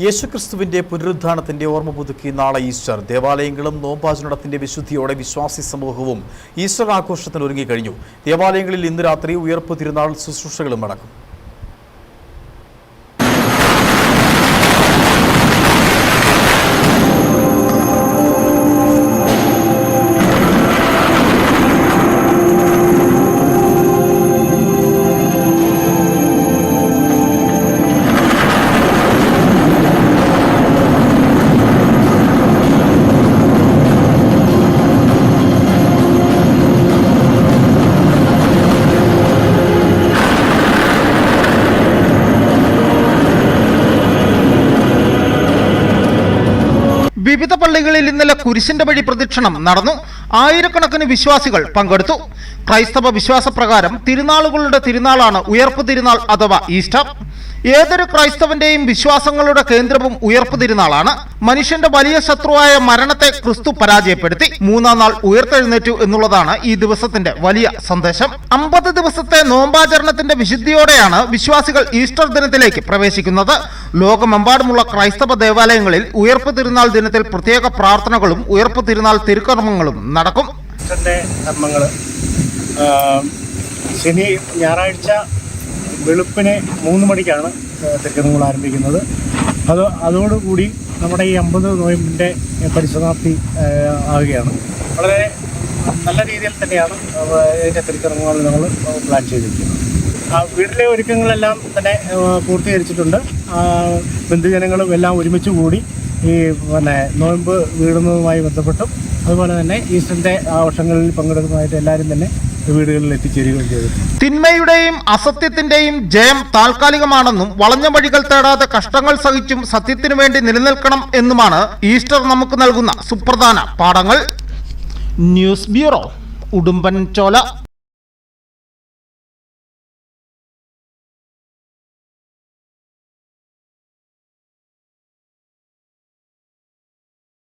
യേശുക്രിസ്തുവിന്റെ പുനരുദ്ധാനത്തിന്റെ ഓർമ്മ പുതുക്കി നാളെ ഈസ്റ്റർ. ദേവാലയങ്ങളും നോമ്പാചരണത്തിന്റെ വിശുദ്ധിയോടെ വിശ്വാസി സമൂഹവും ഈസ്റ്റർ ആഘോഷത്തിന് ഒരുങ്ങിക്കഴിഞ്ഞു. ദേവാലയങ്ങളിൽ ഇന്ന് രാത്രി ഉയർപ്പ് തിരുനാൾ ശുശ്രൂഷകളും നടക്കും. വിവിധ പള്ളികളിൽ ഇന്നലെ കുരിശിന്റെ വഴി പ്രദക്ഷിണം നടന്നു. ആയിരക്കണക്കിന് വിശ്വാസികൾ പങ്കെടുത്തു. ക്രൈസ്തവ വിശ്വാസപ്രകാരം തിരുനാളുകളുടെ തിരുനാളാണ് ഉയർപ്പ് തിരുനാൾ അഥവാ ഈസ്റ്റർ. ഏതൊരു ക്രൈസ്തവന്റെയും വിശ്വാസങ്ങളുടെ കേന്ദ്രവും ഉയർപ്പ് തിരുനാളാണ്. മനുഷ്യന്റെ വലിയ ശത്രുവായ മരണത്തെ ക്രിസ്തു പരാജയപ്പെടുത്തി മൂന്നാം നാൾ ഉയർത്തെഴുന്നേറ്റു എന്നുള്ളതാണ് ഈ ദിവസത്തിന്റെ വലിയ സന്ദേശം. 50 ദിവസത്തെ നോമ്പാചരണത്തിന്റെ വിശുദ്ധിയോടെയാണ് വിശ്വാസികൾ ഈസ്റ്റർ ദിനത്തിലേക്ക് പ്രവേശിക്കുന്നത്. ലോകമെമ്പാടുമുള്ള ക്രൈസ്തവ ദേവാലയങ്ങളിൽ ഉയർപ്പ് തിരുനാൾ ദിനത്തിൽ പ്രത്യേക പ്രാർത്ഥനകളും ഉയർപ്പ് തിരുനാൾ തിരുക്കർമ്മങ്ങളും നടക്കും. ശനി ഞായറാഴ്ച വെളുപ്പിനെ 3 മണിക്കാണ് തിരുക്കർമ്മങ്ങൾ ആരംഭിക്കുന്നത്. അതോടുകൂടി നമ്മുടെ ഈ 50 നോയമ്പിൻ്റെ പരിസമാപ്തി ആവുകയാണ്. വളരെ നല്ല രീതിയിൽ തന്നെയാണ് ഇതിൻ്റെ തിരുക്കർമ്മങ്ങൾ നമ്മൾ പ്ലാൻ ചെയ്തിരിക്കുന്നത്. വീട്ടിലെ ഒരുക്കങ്ങളെല്ലാം തന്നെ പൂർത്തീകരിച്ചിട്ടുണ്ട്. ബന്ധുജനങ്ങളും എല്ലാം ഒരുമിച്ച് കൂടി ഈ നോയമ്പ് വീടുന്നതുമായി ബന്ധപ്പെട്ടും അതുപോലെ തന്നെ ഈസ്റ്ററിൻ്റെ ആഘോഷങ്ങളിൽ പങ്കെടുക്കുന്നതായിട്ട് എല്ലാവരും തന്നെ വീടുകളിൽ എത്തിച്ചേരുകയും ചെയ്തു. തിന്മയുടെയും അസത്യത്തിന്റെയും ജയം താൽക്കാലികമാണെന്നും വളഞ്ഞ വഴികൾ തേടാതെ കഷ്ടങ്ങൾ സഹിച്ചും സത്യത്തിനു വേണ്ടി നിലനിൽക്കണം എന്നുമാണ് ഈസ്റ്റർ നമുക്ക് നൽകുന്ന സുപ്രധാന പാഠങ്ങൾ. News bureau, Udumbanchola.